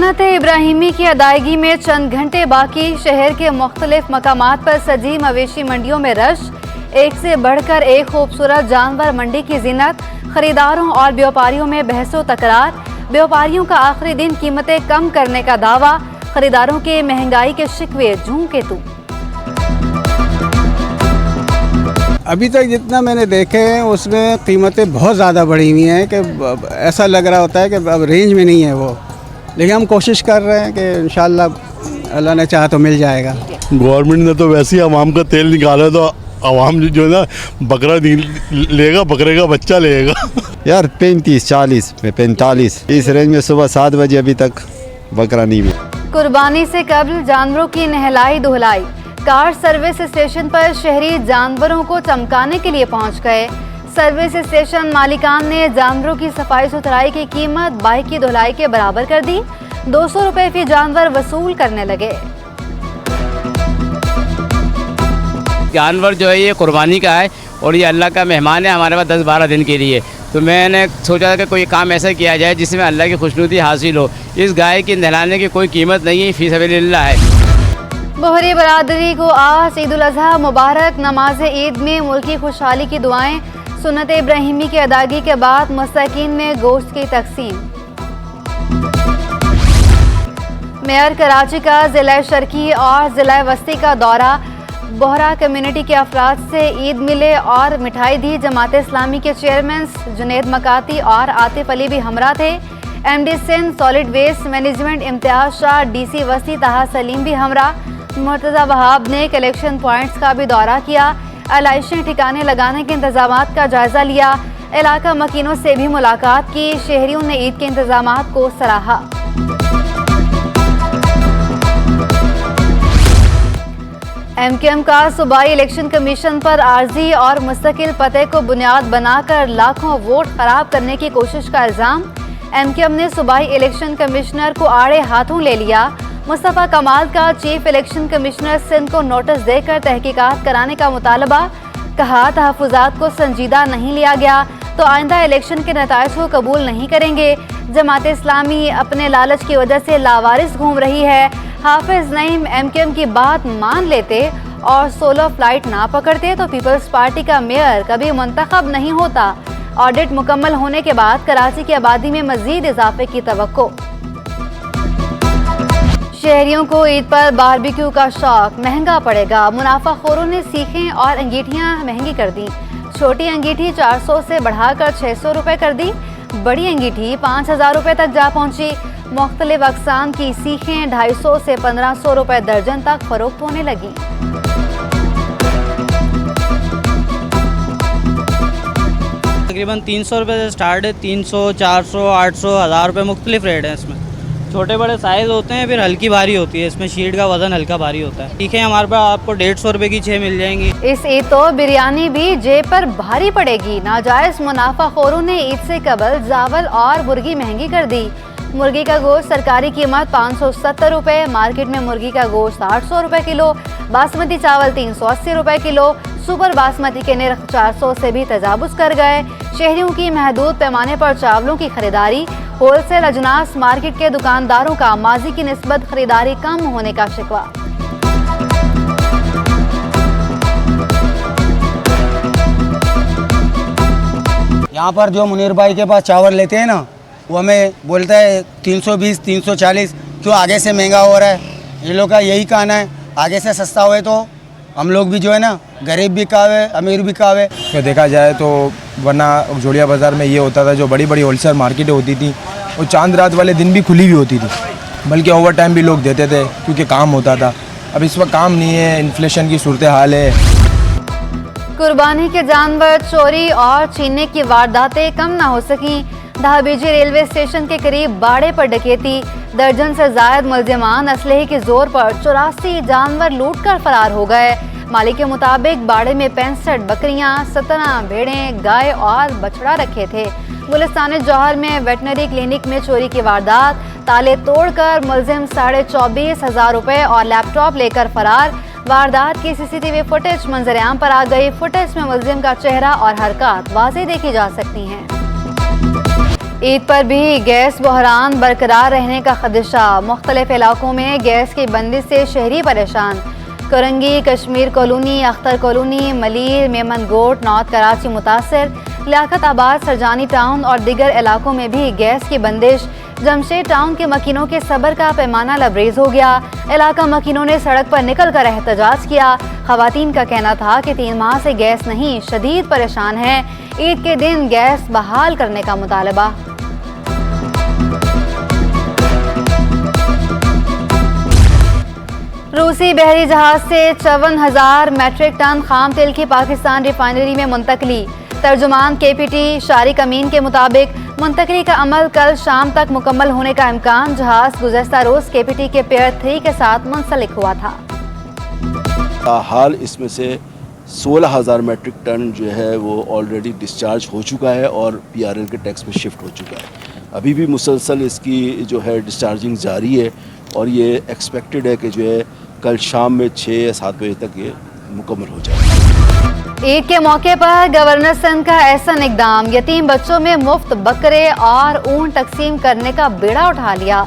सुन्नत इब्राहिमी की अदायगी में चंद घंटे बाकी। शहर के मुख्तलिफ मकामात पर सजी मवेशी मंडियों में रश। एक से बढ़कर एक खूबसूरत जानवर मंडी की जीनत। खरीदारों और व्यापारियों में बहसो तकरार। व्यापारियों का आखिरी दिन कीमतें कम करने का दावा। खरीदारों के महंगाई के शिकवे जूं के तू। अभी तक जितना मैंने देखे हैं उसमें कीमतें बहुत ज़्यादा बढ़ी हुई हैं कि ऐसा लग रहा होता है कि अब रेंज में नहीं है वो, लेकिन हम कोशिश कर रहे हैं कि इंशाल्लाह अल्लाह ने चाहा तो मिल जाएगा। गवर्नमेंट ने तो वैसे ही अवाम का तेल निकाला तो अवाम जो है ना बकरा लेगा, बकरे का बच्चा लेगा। यार 35, 40 में 45 इस रेंज में सुबह 7 बजे अभी तक बकरा नहीं मिला। कुर्बानी से कबल जानवरों की नहलाई धुलाई। कार सर्विस स्टेशन पर शहरी जानवरों को चमकाने के लिए पहुंच गए। सर्विस स्टेशन मालिकान ने जानवरों की सफाई सुथराई की कीमत बाइक की धुलाई के बराबर कर दी। 200 रुपए फी जानवर वसूल करने लगे। जानवर जो है ये कुर्बानी का है और ये अल्लाह का मेहमान है हमारे पास 10-12 दिन के लिए। तो मैंने सोचा कि कोई काम ऐसा किया जाए जिसमें अल्लाह की खुशनुदी हासिल हो। इस गाय की नहलाने की कोई कीमत नहीं है, फी सबिलिल्लाह है। बोहरी बरादरी को आज ईद उल अज़हा मुबारक। नमाज ईद में मुल्की खुशहाली की दुआएं। सुन्नत इब्राहिमी की अदायगी के बाद मुस्तकीन में गोश्त की तकसीम। मेयर कराची का ज़िला शर्की और ज़िला वस्ती का दौरा। बोहरा कम्युनिटी के अफराद से ईद मिले और मिठाई दी। जमात इस्लामी के चेयरमैन जुनैद मकाती और आतिफ अली भी हमरा थे। MD Sindh solid waste management Imtiaz Shah, DC वस्ती ताहा सलीम भी हमरा। मुर्तज़ा वहाब ने कलेक्शन पॉइंट्स का भी दौरा किया। अलाइशें ठिकाने लगाने के इंतजामात का जायजा लिया। इलाका मकीनों से भी मुलाकात की। शहरियों ने ईद के इंतजामात को सराहा। MKM का सूबाई इलेक्शन कमीशन पर आर्जी और मुस्तकिल पते को बुनियाद बनाकर लाखों वोट खराब करने की कोशिश का इल्जाम। MKM ने सूबाई इलेक्शन कमिश्नर को आड़े हाथों ले लिया। मुस्तफ़ा कमाल का चीफ इलेक्शन कमिश्नर सिंध को नोटिस देकर तहकीकात कराने का मुतालबा। कहा तहफ़्फ़ुज़ात को संजीदा नहीं लिया गया तो आइंदा इलेक्शन के नताइज को कबूल नहीं करेंगे। जमात इस्लामी अपने लालच की वजह से लावारिस घूम रही है। हाफिज नईम MKM की बात मान लेते और सोलो फ्लाइट ना पकड़ते तो पीपल्स पार्टी का मेयर कभी मुंतखब नहीं होता। ऑडिट मुकम्मल होने के बाद कराची की आबादी में मजीद इजाफे की तवक्को। शहरियों को ईद पर बारबेक्यू का शौक। महंगा पड़ेगा। मुनाफाखोरों ने सीखें और अंगीठियां महंगी कर दी। छोटी अंगीठी 400 से बढ़ाकर 600 रुपए कर दी। बड़ी अंगीठी 5000 रुपए तक जा पहुंची। मुख्तलिफ अक़साम की सीखें 250 से 1500 रुपए दर्जन तक फरोख्त होने लगी। तकरीबन 300 रुपये से स्टार्ट है। 300, 400, 800, 1000 रुपये मुख्तलिफ रेट है। इसमें छोटे बड़े साइज़ होते हैं, फिर हल्की भारी होती है। इसमें शीट का वज़न हल्का भारी होता है। ठीक है, हमारे पास आपको 150 रुपये की 6 मिल जाएंगी। इस ईद तो बिरयानी भी जेब पर भारी पड़ेगी। नाजायज़ मुनाफाखोरों ने ईद से कबल चावल और मुर्गी महंगी कर दी। मुर्गी का गोश्त सरकारी कीमत 570 रुपये। मार्केट में मुर्गी का गोश्त 800 रुपये किलो। बासमती चावल 380 रुपये किलो। सुपर बासमती के नर्ख 400 से भी तजावुज़ कर गए। शहरियों की महदूद पैमाने पर चावलों की खरीदारी। होलसेल अजनास मार्केट के दुकानदारों का माजी की निस्बत खरीदारी कम होने का शिकवा। यहाँ पर जो मुनीर भाई के पास चावल लेते हैं ना, वो हमें बोलता है 320, 340। क्यों आगे से महंगा हो रहा है? ये लोग का यही कहना है आगे से सस्ता हुए तो हम लोग भी जो है ना गरीब भी कावे अमीर भी कावे। तो देखा जाए तो वरना जोड़िया बाज़ार में ये होता था, जो बड़ी बड़ी होलसेल मार्केटें होती थी वो चांद रात वाले दिन भी खुली भी होती थी, बल्कि ओवर टाइम भी लोग देते थे क्योंकि काम होता था। अब इस वक्त काम नहीं है, इन्फ्लेशन की सूरत हाल है। कुर्बानी के जानवर चोरी और छीनने की वारदातें कम ना हो सकी। दहाबीजी रेलवे स्टेशन के करीब बाड़े पर डकैती। दर्जन से जायद मुलजिमान असलहे के जोर पर 84 जानवर लूट कर फरार हो गए। मालिक के मुताबिक बाड़े में 65 बकरियां, 17 भेड़ें, गाय और बछड़ा रखे थे। गुलिस्तान जौहर में वेटनरी क्लिनिक में चोरी की वारदात। ताले तोड़कर मुलजिम 24,500 रुपए और लैपटॉप लेकर फरार। वारदात की CCTV फुटेज मंजर-ए-आम पर आ गई। फुटेज में मुलजिम का चेहरा और हरकत वाज़ेह देखी जा सकती हैं। ईद पर भी गैस बहरान बरकरार रहने का खदशा। मुख्तलिफ इलाकों में गैस की बंदिश से शहरी परेशान। करंगी, कश्मीर कॉलोनी, अख्तर कॉलोनी, मलीर, मेमन गोट, नॉर्थ कराची मुतासर, लियाकत आबाद, सरजानी टाउन और दीगर इलाकों में भी गैस की बंदिश। जमशेद टाउन के मकीनों के सब्र का पैमाना लबरेज हो गया। इलाका मकीनों ने सड़क पर निकल कर एहतजाज किया। खवातीन का कहना था कि 3 माह से गैस नहीं, शदीद परेशान है। ईद के दिन गैस बहाल करने का मुतालबा। रूसी बहरी जहाज से 54,000 मैट्रिक टन खाम तेल की पाकिस्तान रिफाइनरी में मुंतकली। तर्जुमान KPT शारिक अमीन के मुताबिक मुंतकली का अमल कल शाम तक मुकम्मल होने का इम्कान। जहाज गुज़श्ता रोज़ KPT के पेयर 3 के साथ मुंसलिक हुआ था। हाल इसमें से 16,000 मैट्रिक टन जो है वो ऑलरेडी डिस्चार्ज हो चुका है और PRL के टैक्स में शिफ्ट हो चुका है। अभी भी मुसलसल इसकी जो है डिस्चार्जिंग जारी है और ये एक्सपेक्टेड है कि जो है कल शाम में 6 या 7 बजे तक ये मुकम्मल हो जाएगा। ईद के मौके पर गवर्नर सिंध का ऐसा इकदाम। यतीम बच्चों में मुफ्त बकरे और ऊँट तकसीम करने का बेड़ा उठा लिया।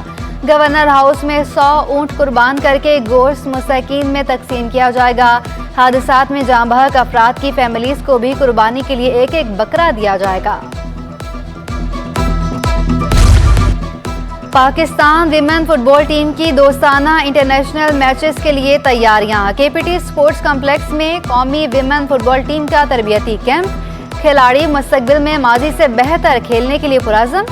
गवर्नर हाउस में 100 ऊँट कुर्बान करके गोश्त मुस्तकीन में तकसीम किया जाएगा। हादसात में जाँ बहक अफराद की फैमिलीज को भी कुर्बानी के लिए एक एक बकरा दिया जाएगा। पाकिस्तान विमेन फुटबॉल टीम की दोस्ताना इंटरनेशनल मैचेस के लिए तैयारियां। KPT स्पोर्ट्स कॉम्प्लेक्स में कौमी विमेन फुटबॉल टीम का तरबियती कैंप। खिलाड़ी मुस्तकबिल में माजी से बेहतर खेलने के लिए पुरअज़्म।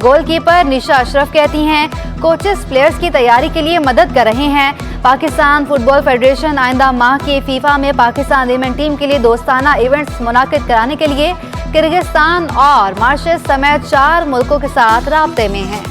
गोलकीपर निशा अशरफ कहती हैं कोचेस प्लेयर्स की तैयारी के लिए मदद कर रहे हैं। पाकिस्तान फुटबॉल फेडरेशन आइंदा माह की FIFA में पाकिस्तान विमेन टीम के लिए दोस्ताना इवेंट्स मुनाकिद कराने के लिए किर्गिस्तान और मॉरिशस समेत 4 मुल्कों के साथ राब्ते में है।